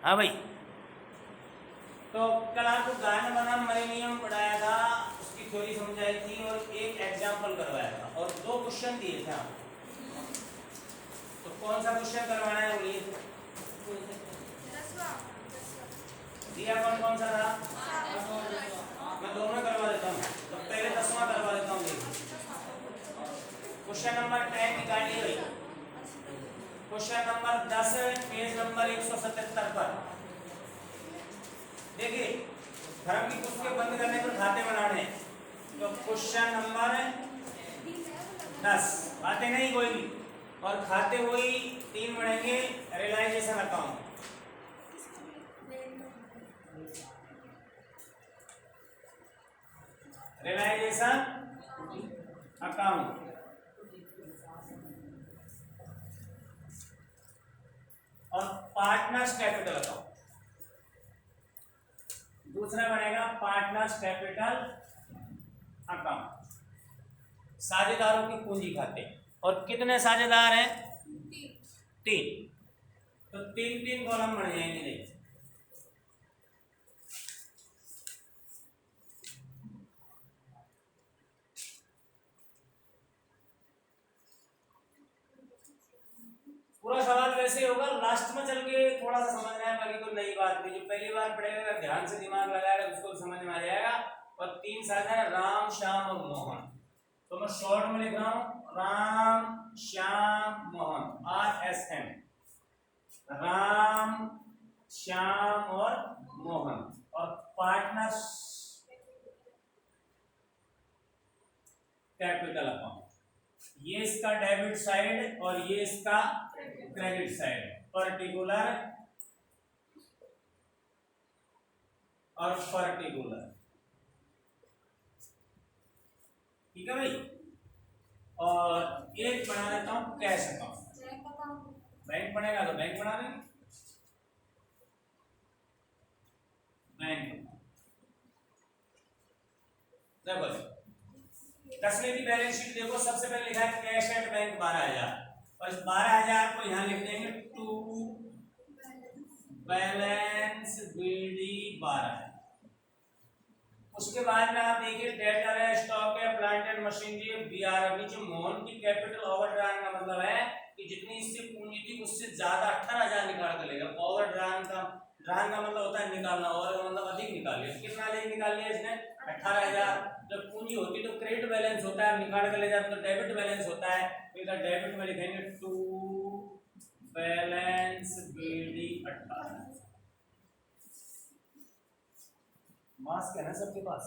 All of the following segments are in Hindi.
हाँ भाई, तो कल आपको गान बनाम मिलेनियम पढ़ाया था, उसकी थ्योरी समझाई थी और एक एग्जाम्पल करवाया था और 2 क्वेश्चन दिए थे आपको। तो कौन सा क्वेश्चन करवाना है बोलिए? दिया कौन सा था? मैं दोनों करवा देता हूँ, तो पहले 10वां करवा देता हूँ। क्वेश्चन नंबर 10 निकालिए भाई। क्वेश्चन नंबर 10 पेज नंबर 177 पर देखिए, धर्म की पुस्तकें बंद करने पर खाते बनाने हैं। तो क्वेश्चन नंबर 10, बातें नहीं कोई भी और खाते वही 3 बढ़ेंगे। रियलाइजेशन अकाउंट, रियलाइजेशन अकाउंट और पार्टनर्स कैपिटल अकाउंट। दूसरा बनेगा पार्टनर्स कैपिटल अकाउंट। साझेदारों की पूंजी खाते, और कितने साझेदार हैं? 3। तो 3 कॉलम बन जाएंगे। देखिए, पूरा सवाल वैसे होगा, लास्ट में चल के थोड़ा सा समझना है, बाकी तो नई बात नहीं। जो पहली बार पढ़ेगा ध्यान से दिमाग लगाएगा उसको समझ में आ जाएगा। और 3 साझा है, राम, श्याम और मोहन। तो मैं शॉर्ट में लिख रहा हूं, राम, श्याम, मोहन, RSM। राम, श्याम और मोहन। और पार्टनर्स कैपिटल अकाउंट, ये इसका डेबिट साइड और ये इसका क्रेडिट साइड, पर्टिकुलर और पर्टिकुलर। ठीक है भाई। और एक बना देता हूं कैश अकाउंट। बैंक बनेगा तो बैंक बना देंगे, बैंक। देखो 10वें की बैलेंस शीट देखो, सबसे पहले लिखा है कैश एट बैंक 12,000, और इस 12,000 को यहां लिख देंगे टू बैलेंस BD 12। उसके बाद में आप देखिए डेटर है, स्टॉक है, प्लांट एंड मशीनरी है, BR। अभी जो मोहन की कैपिटल ओवरड्राइंग का मतलब है कि जितनी इससे पूंजी थी उससे ज्यादा 18,000 निकाल कर लेगा। ओवरड्राइंग का मतलब होता है निकालना, और मतलब अधिक निकाल लिया। कितना अधिक निकाल लिया इसने? 18,000। जब पूंजी होती तो क्रेडिट बैलेंस होता है, निकाल कर ले जाते तो डेबिट बैलेंस होता है। तो इधर डेबिट में लिखेंगे टू बैलेंस BD 18। मास्क है ना सबके पास?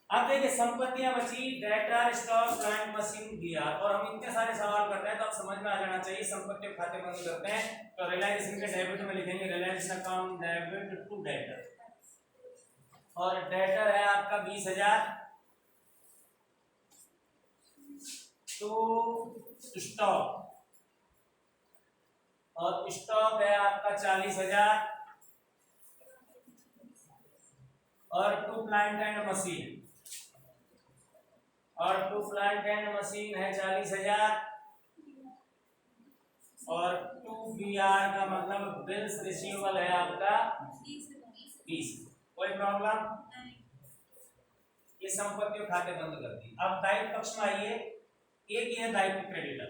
अब देखिए संपत्तियां बची, debtor, stock, plant, machine, BR। और हम इतने सारे सवाल कर रहे हैं तो आप समझ में आ जाना चाहिए संपत्तियों खाते बंद करते हैं। तो रियलाइजेशन के डेबिट में लिखेंगे realisation account debit to debtor. और डेटर है आपका 20,000 टू स्टॉक, और स्टॉक है आपका 40,000 और टू प्लांट एंड मशीन, और टू प्लांट एंड मशीन है 40,000 और टू BR का मतलब बिल्स रिसीवेबल है आपका 20। कोई प्रॉब्लम? ये संपत्तियों खाते बंद कर दी। अब दायित्व पक्ष में आइए। एक ये दायित्व क्रेडिटर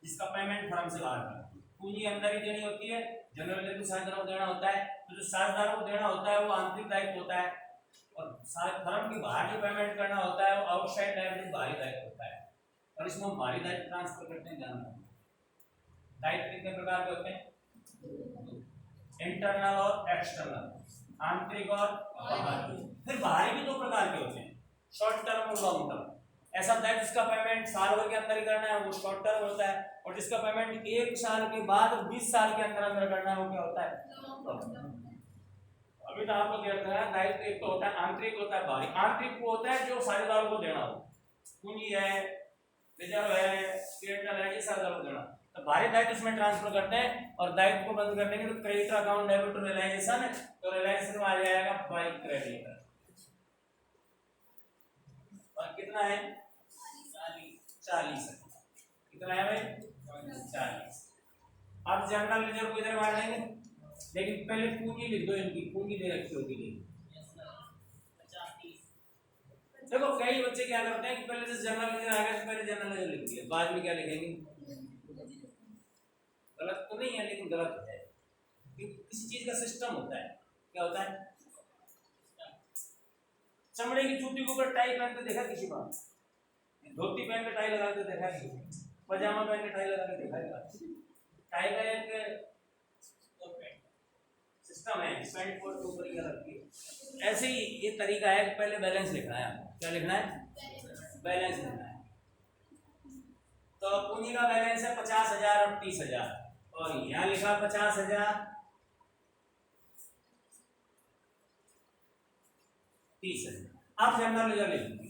जिसका पेमेंट फर्म से बाहर करना, पूंजी अंदर ही देनी होती है, जनरल को साझेदारों को देना होता है। तो जो साझेदारों को देना होता है वो आंतरिक दायित्व होता है, और फर्म की बाहर जो पेमेंट करना होता है वो आउटसाइड लायबिलिटी, बाहरी दायित्व होता है। और इसमें हम बाहरी दायित्व ट्रांसफर करते हैं। ध्यान, दायित्व कितने प्रकार के होते हैं? इंटरनल और एक्सटर्नल, आंतरिक और बाहरी। फिर बाहरी भी 2 प्रकार के होते हैं, शॉर्ट टर्म और लॉन्ग टर्म। ऐसा दायित्व जिसका पेमेंट साल भर के अंदर ही करना है वो शॉर्ट टर्म होता है, और जिसका पेमेंट 1 साल के बाद 20 साल के अंदर अंदर करना है वो क्या होता है? अभी तो आपको देखना है दायित्व एक तो होता है आंतरिक, होता है बाहरी। आंतरिक वो होता है जो साझेदारों को देना हो, पूंजी है, रिजर्व है, कैपिटल है, ये साझेदारों को देना। तो बाहरी दायित्व इसमें ट्रांसफर करते हैं, और दायित्व को बंद करने के तो creditor account debit to realisation. तो रियलाइजेशन में आ जाएगा बाय क्रेडिटर। और कितना है? 40 है। कितना है भाई? 40। अब जनरल रिजर्व को इधर मार देंगे, लेकिन पहले पूंजी लिख दो, इनकी पूंजी दे रखी होगी। देखो कई बच्चे क्या करते हैं कि पहले से जनरल रिजर्व आएगा तो पहले जनरल रिजर्व लिख दिया, बाद में क्या लिखेंगे? गलत तो नहीं है, लेकिन गलत है। किसी चीज का सिस्टम होता है। क्या होता है? चमड़े की जूती के ऊपर टाई पहन के देखा किसी बार? धोती पहन के टाई लगा के देखा किसी? पजामा पहन के टाई लगा के देखा? टाई का एक सिस्टम है, पैंट कोट के ऊपर क्या लगती है। ऐसे ही ये तरीका है कि पहले बैलेंस लिखना है। क्या लिखना है? बैलेंस लिखना है। तो पूंजी का बैलेंस है 50,000 और 30,000, और यहाँ लिखा 50,000 30,000। आप जनरल रिजर्व लिखेंगे,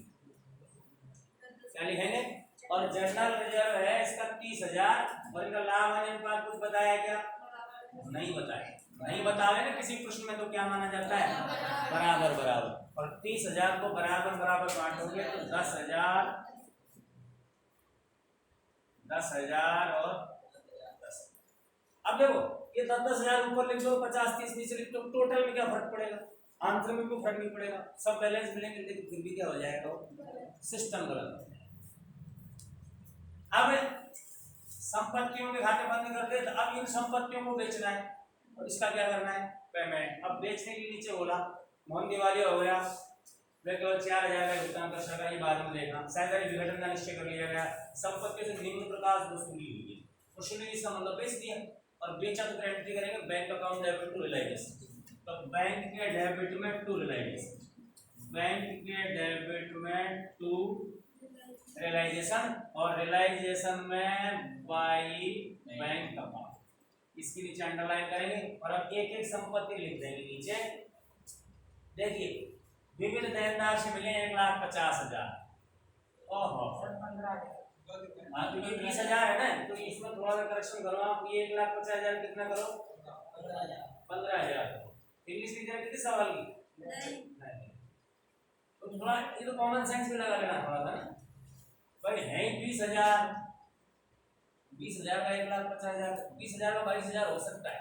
क्या लिखेंगे? और जनरल रिजर्व है इसका 30,000, और इनका लाभ हानि अनुपात कुछ बताया क्या? नहीं बताया। नहीं बतावे ना किसी प्रश्न में तो क्या माना जाता है? बराबर बराबर। और 30,000 को बराबर बराबर बांटोगे तो 10,000 और 10। अब देखो ये 10,000 ऊपर लिख दो, 50-30 नीचे लिख दो, टोटल में क्या फर्क पड़ेगा? आंसर में कोई फर्क नहीं पड़ेगा, सब बैलेंस मिलेंगे, लेकिन फिर भी क्या हो जाएगा? सिस्टम गलत हो जाएगा। अब संपत्तियों के खाते बंद कर दे, तो अब इन संपत्तियों को बेचना है, और इसका क्या करना है? पेमेंट। अब बेचने के नीचे बोला मोहन दिवाली हो गया, वे केवल 4,000 का भुगतान कर सका, ये बाद में देखना। सैलरी विघटन का निश्चय कर लिया गया, संपत्ति से निम्न प्रकार वसूली हुई है, वसूली इसका मतलब बेच दिया, और बेचा तो एंट्री करेंगे bank account debit to realisation. तो बैंक के डेबिट में टू रियलाइजेशन, बैंक के डेबिट में टू रियलाइजेशन, और रियलाइजेशन में बाई बैंक अकाउंट। इसके नीचे अंडरलाइन करेंगे, और अब एक एक संपत्ति लिख देंगे नीचे। देखिए विविध देनदार से मिले 1,50,000। ओहो, हाँ तो ये 20,000 है ना, तो इसमें थोड़ा सा करेक्शन करो आप। ये 1,50,000 कितना करो? 15,000। इंग्लिश की तरह किस सवाल की? नहीं। तो थोड़ा ये तो कॉमन सेंस भी लगा लेना थोड़ा सा ना भाई। है 20,000, 20,000 का 1,50,000, 20,000 का 22,000 हो सकता है,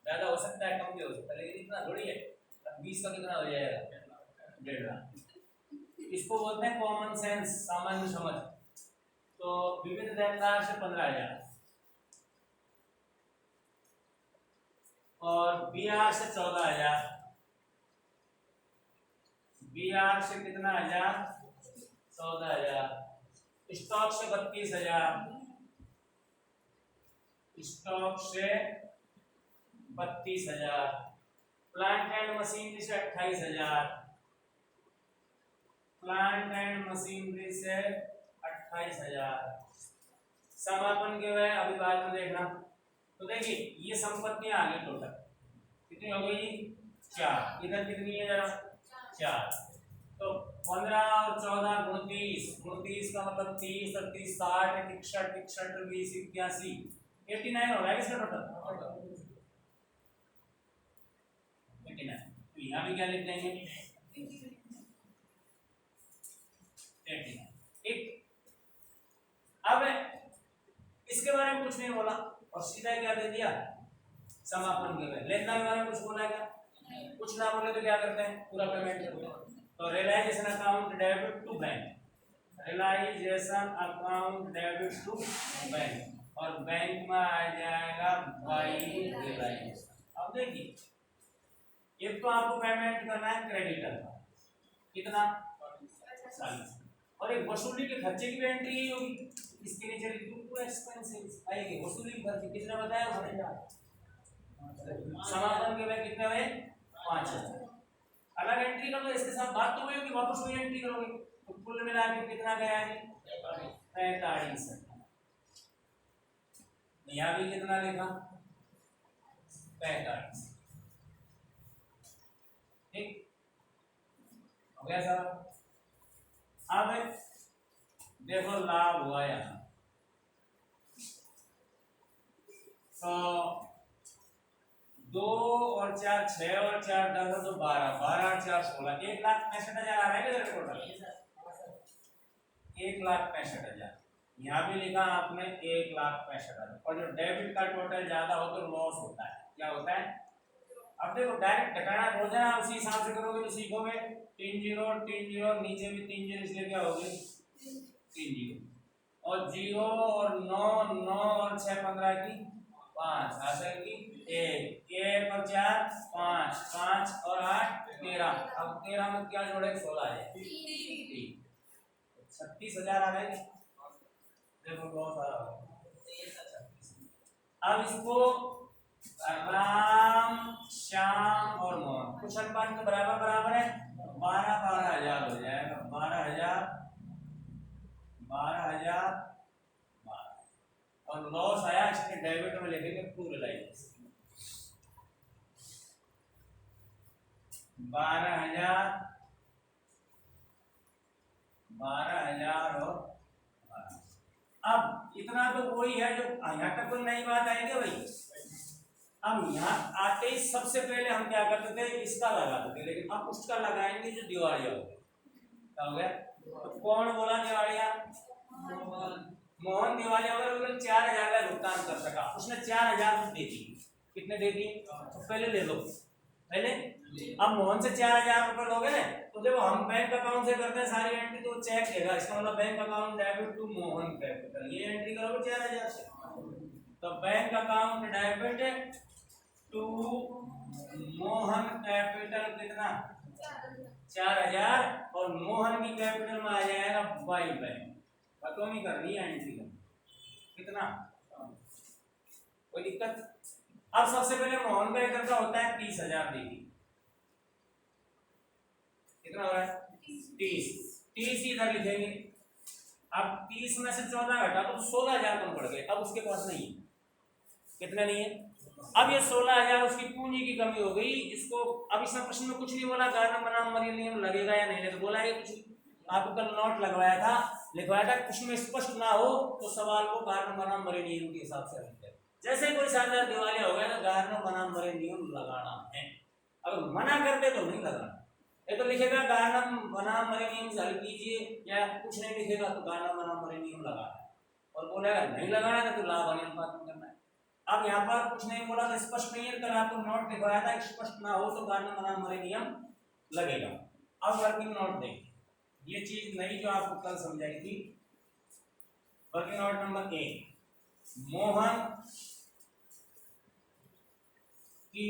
ज्यादा हो सकता है, कम भी हो सकता है, लेकिन इतना थोड़ी है। 20 का कितना हो जाएगा? 1.5 लाख। इसको बोलते हैं कॉमन सेंस, सामान्य समझ। तो विविध देनदार से 15,000, और बीआर से 14,000, बीआर से कितना 1,000? 14,000। स्टॉक से 32,000, स्टॉक से 32,000। प्लांट एंड मशीनरी से 28,000, प्लांट एंड मशीनरी से 28,000। समापन के व्यय अभी बाद में देखना। तो देखिए ये संपत्तियां आ गई टोटल कितनी हो गई? 4। इधर कितनी है जरा? 4। तो 15 और 14 29, 29 का मतलब 30 और 30 60, 61 61 20 81 89 हो रहा है इसका टोटल 89। तो यहाँ भी क्या लिख देंगे? 89। ठीक। अब इसके बारे में कुछ नहीं बोला, और सीधा क्या दे दिया? समापन के व्यय। लेनदार के बारे में कुछ बोला क्या? कुछ ना बोले तो क्या करते हैं? पूरा पेमेंट करते हैं। तो realisation account debit to bank, realisation account debit to bank, और बैंक में आ जाएगा बाई रियलाइजेशन। अब देखिए एक तो आपको पेमेंट करना है क्रेडिटर का, कितना? 40, और एक वसूली के खर्चे की भी एंट्री होगी। इसके नीचे लिख दो पूरा एक्सपेंसेस आएंगे। वसूली के खर्चे कितना बताया? 5,000। समापन के व्यय कितने हुए? 5,000। अलग एंट्री कर लो, इसके साथ बात तो हुई होगी, वापस वही एंट्री करोगे तो कुल मिला के कितना गया है? 45। यहाँ भी कितना लिखा? 45। ठीक हो गया सर। अब देखो लाभ हुआ यहाँ, तो 2 और 4 6 और 4 10 तो 12, 12 और 4 16, 1,65,000 आ रहा है टोटल। 1,65,000, यहाँ भी लिखा आपने 1,65,000। और जो डेबिट का टोटल ज्यादा हो तो लॉस होता है, क्या होता है? अब देखो डायरेक्ट घटाना बोल देना, उसी हिसाब से करोगे तो सीखोगे। 3 0 3 0, नीचे भी 3 0, इसलिए क्या होगी 3 0, और 0 और 9 9 और 6 15 की 5, हासिल की 1 1 और 4 5 5 और 8 13। अब 13 में क्या जोड़े 16 है, 36,000 आ गए। देखो बहुत सारा। अब इसको राम श्याम और मोहन कुछ अनुपात के बराबर बराबर है, 12,000 हो जाएगा। 12,000 और लॉस आया, इसके डेबिट में लिखेंगे पूरे लाइन 12,000 और 12। अब इतना तो वही है जो यहाँ तक कोई नई बात आएगी भाई। अब यहाँ आते ही सबसे पहले हम क्या करते थे, इसका लगाते थे, लेकिन अब उसका लगाएंगे जो दिवालिया हो गया। क्या हो गया? तो कौन बोला दिवालिया? मोहन दिवालिया हो गया, मतलब 4,000 का भुगतान कर सका, उसने 4,000 दे दी। कितने दे दी? तो पहले ले लो पहले। अब मोहन से 4,000 रुपए लोगे ना, तो देखो हम बैंक अकाउंट से करते हैं सारी एंट्री, तो चेक देगा, इसका मतलब bank account debit to Mohan capital, ये एंट्री करोगे 4,000 से। तो bank account debit to Mohan capital कितना? 4,000, और मोहन की कैपिटल में आ जाएगा बाई बैंक। पता नहीं करनी है एंट्री कितना, कोई दिक्कत? अब सबसे पहले मोहन का इधर का होता है 30,000 देखिए, कितना हो रहा है 30 इधर लिखेंगे। अब 30 में से 14 घटा तो 16,000 कम पड़ गए। अब उसके पास नहीं है, कितना नहीं है? अब ये 16,000 उसकी पूंजी की कमी हो गई। इसको अब इसमें प्रश्न में कुछ नहीं बोला गार्नम बनाम मरी नियम लगेगा या नहीं, तो बोला है कुछ। आपको कल नोट लगवाया था, लिखवाया था, कुछ में स्पष्ट ना हो तो सवाल को गार्नम बनाम मरी नियम के हिसाब से लिखते हैं। जैसे कोई शानदार दिवालिया हो गया तो गार्नम बनाम मरी नियम लगाना है। अगर मना करते तो नहीं लगाना। ये तो लिखेगा गार्नम बनाम मरी नियम से हल कीजिए, या कुछ नहीं लिखेगा तो गार्नम बनाम मरी नियम लगाना है, और बोलेगा नहीं लगाना है तो लाभ अनुपात करना है। अब यहाँ पर कुछ नहीं बोला तो स्पष्ट नहीं है, कल आपको नोट लिखवाया था, स्पष्ट ना हो तो गार्नम बनाम मरी नियम लगेगा। अब वर्किंग नोट देखिए, ये चीज नहीं जो आपको कल समझाई थी। वर्किंग नोट नंबर 1, मोहन की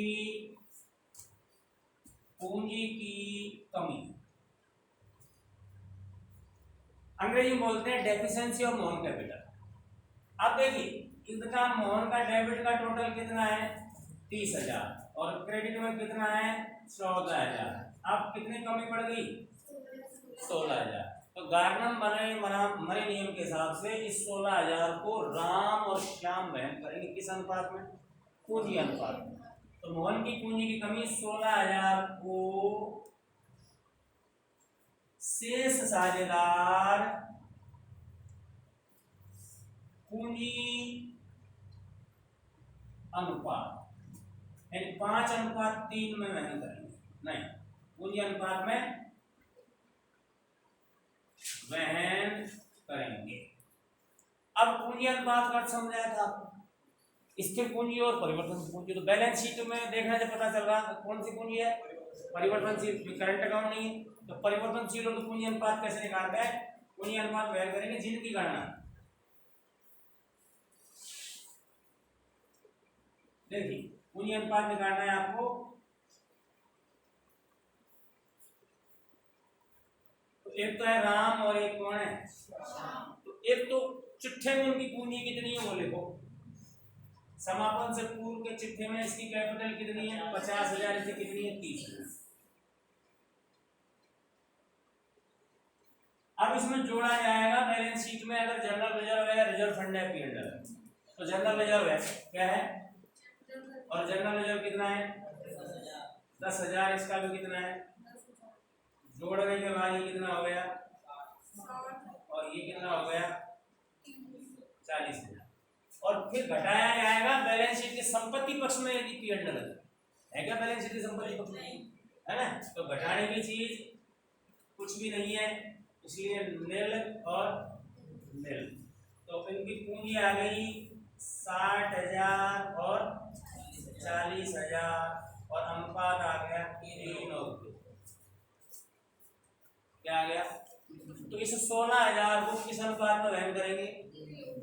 पूंजी की कमी, अंग्रेजी में बोलते हैं डेफिशिएंसी ऑफ मोहन कैपिटल। अब देखिए इसका मोहन का डेबिट का टोटल कितना है 30,000, और क्रेडिट में कितना है 14,000। अब कितनी कमी पड़ गई 16,000। तो गार्नम मरे नियम के हिसाब से इस 16,000 को राम और श्याम वहन करेंगे, किस अनुपात में? पूंजी अनुपात में। तो मोहन की पूंजी की कमी 16,000 को शेष साझेदार पूंजी अनुपात यानी 5:3 में वहन करेंगे, नहीं पूंजी अनुपात में वहन करेंगे। अब पूंजी अनुपात का अर्थ समझाया था आपको, स्थिर पूंजी और परिवर्तनशील पूंजी। तो बैलेंस शीट में देखने से पता चल रहा है कौन सी पूंजी है परिवर्तनशील, करंट अकाउंट नहीं है। तो परिवर्तनशील हो तो पूंजी अनुपात कैसे निकालते हैं? पूंजी अनुपात वहन करेंगे जिनकी गणना देखिए, पूंजी अनुपात निकालना है आपको। तो एक तो है राम और एक कौन है? तो एक तो चिट्ठे में उनकी पूंजी कितनी है वो लिखो। समापन से पूर्व के चिट्ठे में इसकी कैपिटल कितनी है 50,000, इसकी कितनी है 30,000। अब इसमें जोड़ा जाएगा बैलेंस शीट में, अगर जनरल रिजर्व है, रिजर्व फंड है, पी अंडर है, तो जनरल रिजर्व है क्या है, और जनरल रिजर्व कितना है 10,000, इसका भी कितना है, जोड़ने के बाद ये कितना हो गया, और ये कितना हो गया 40,000। और फिर घटाया जाएगा बैलेंस शीट के संपत्ति पक्ष में, यदि पी अंडर है क्या बैलेंस शीट के संपत्ति पक्ष में है ना, तो घटाने की चीज कुछ भी नहीं है, इसलिए नील और नील। तो इनकी पूंजी आ गई 60,000 और 40,000 और अनुपात आ गया 3 और 2। क्या आ गया? तो इस 16,000 को किस अनुपात में वहन करेंगे?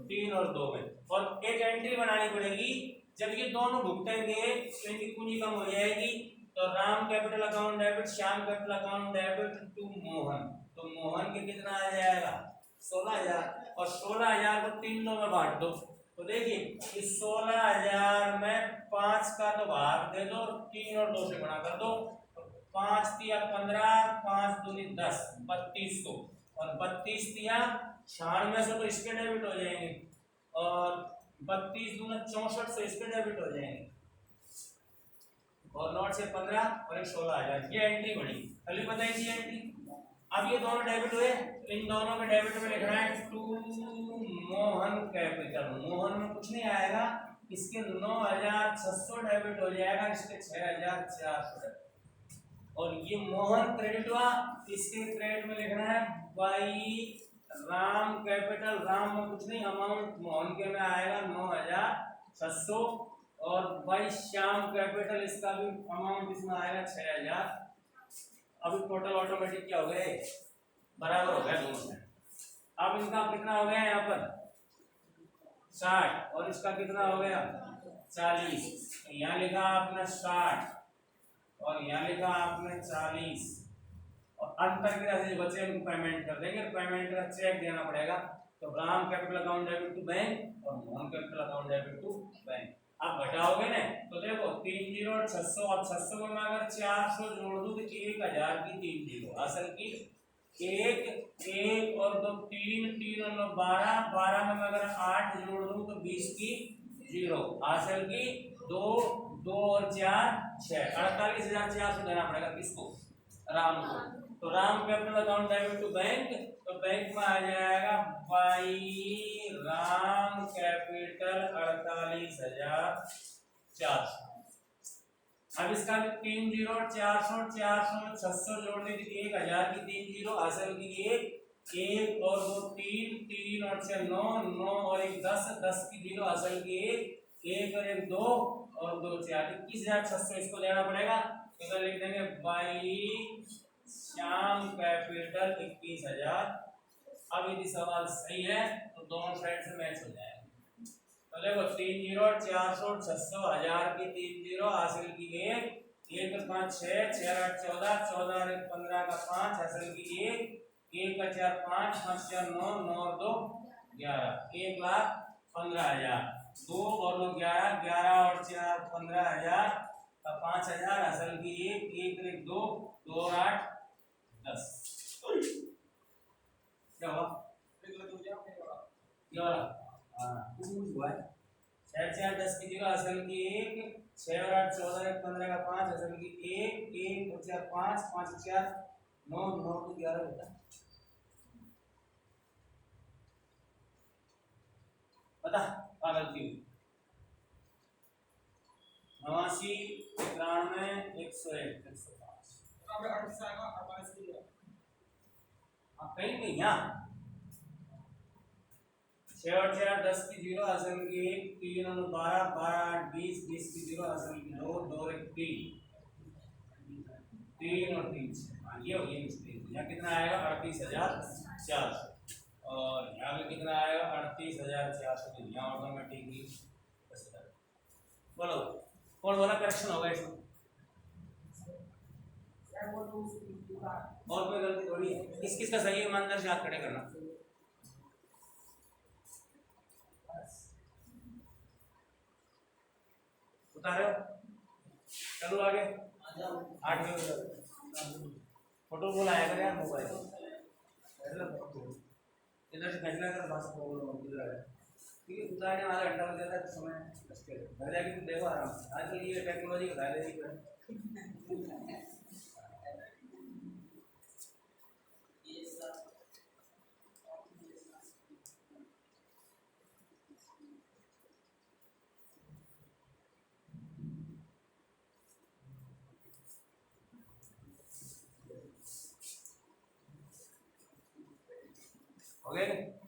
3 और 2 में। और एक एंट्री बनानी पड़ेगी, जब ये दोनों भुगतेंगे तो इनकी पूंजी कम हो जाएगी। तो Ram capital account debit, Shyam capital account debit to Mohan. तो मोहन के कितना आ जाएगा? 16,000। और 16,000 को 3 दो में बांट दो। तो देखिए इस 16,000 में 5 का तो भाग दे दो, 3 और 2 से गुणा कर दो। 5 तिया 15, 5 दूनी 10, 3200। और 32 तिया 96 से तो इसके डेबिट हो जाएंगे, और 32 दूना 64 से इसके डेबिट हो जाएंगे, और नोट से 15 और एक 16,000। ये एंट्री बनी। खाली बताइए ये एंट्री। अब ये दोनों डेबिट हुए, इन दोनों में डेबिट में लिख रहा है टू मोहन कैपिटल। मोहन में कुछ नहीं आएगा, इसके 9,600 डेबिट हो जाएगा, इसके 6,400। और ये मोहन क्रेडिट हुआ, इसके क्रेडिट में लिखना है बाई राम कैपिटल। राम में कुछ नहीं, अमाउंट मोहन के में आएगा 9,600। और बाई श्याम कैपिटल, इसका भी अमाउंट इसमें आएगा 6,000। अभी टोटल ऑटोमेटिक क्या हो गए? बराबर हो गया दोनों में। अब इनका कितना हो गया यहाँ पर? 60, और इसका कितना हो गया? 40। यहाँ लिखा आपने 60 और यहाँ लिखा आपने 40, और अंतर की राशि जो बचे उनको पेमेंट कर देंगे। पेमेंट का चेक देना पड़ेगा। तो Ram capital account debit to bank और Mohan capital account debit to bank. आप घटाओगे ना तो देखो 30 और 600, और 600 में अगर 400 जोड़ दूं तो 1,000 की 3 जीरो। असल की 1 और 2 3, 3 और 9 12, 12 में अगर 8 जोड़ दूं तो 20 की 0। असल की 2, 2 और 4 6, 48,400 देना पड़ेगा किसको? राम को। तो Ram capital account debit to bank, तो बैंक में आ जाएगा बाई राम कैपिटल 48,400। अब इसका भी 3 जीरो 400, 400 में 600 जोड़ने की 1,000 की 3 जीरो। असल की 1 और 2 3, 3 और 6 9, 9 और 1 10, 10 की 0। असल की 1 और 1 2 और 2 4, 21,600 इसको देना पड़ेगा। तो लिख देंगे बाई श्याम कैपिटल 21,000। अब यदि सवाल सही है तो दोनों साइड से मैच हो जाएगा। तो देखो 3 जीरो 400, 600, 1000 की 3 जीरो। हासिल की 1, 1 5 6, 6 8 14, 14 और 1 15 का 5। हासिल की 1, 1 का 4 5, 5 4 9, 9 और 2 11, 1,15,000। 2 और 2 11, 11 और 4 15,000 का 5,000। असल की 1, 1 1 2, 2 और 8 10। क्या हुआ? ये वाला हुआ है 6 4 10 की जगह। असल की 1, 6 और 8 14, 1 15 का 5। असल की 1, 1 और 4 5, 5 और 4 9, 9 तो 11 होता है। बता क्या गलती हुई? 89, 91, 101, 105। आप कहीं नहीं यहाँ 6 और 4 10 की 0। असल की 1, 3 और 12, 12 8 20, 20 की 0। असल की 2, 2 और 1 3, 3 और 3 6। ये हो गई मिस्टेक। यहाँ कितना आएगा? 38,400। और यहाँ पे कितना आएगा? 38,400। यहाँ ऑटोमेटिकली बोलो कौन बोला करेक्शन होगा इसमें? और कोई गलती थोड़ी है। किस किस का सही है? ईमानदार से हाथ खड़े करना। बता रहे हो? चलो आगे 8 फोटो बोला आया कर यार मोबाइल इधर से फैसला कर बस प्रॉब्लम है। ठीक है उतारने वाला घंटा लग जाता है समय घर जाके तुम देखो आराम से। आजकल ये टेक्नोलॉजी का फायदा ही है। हो गया।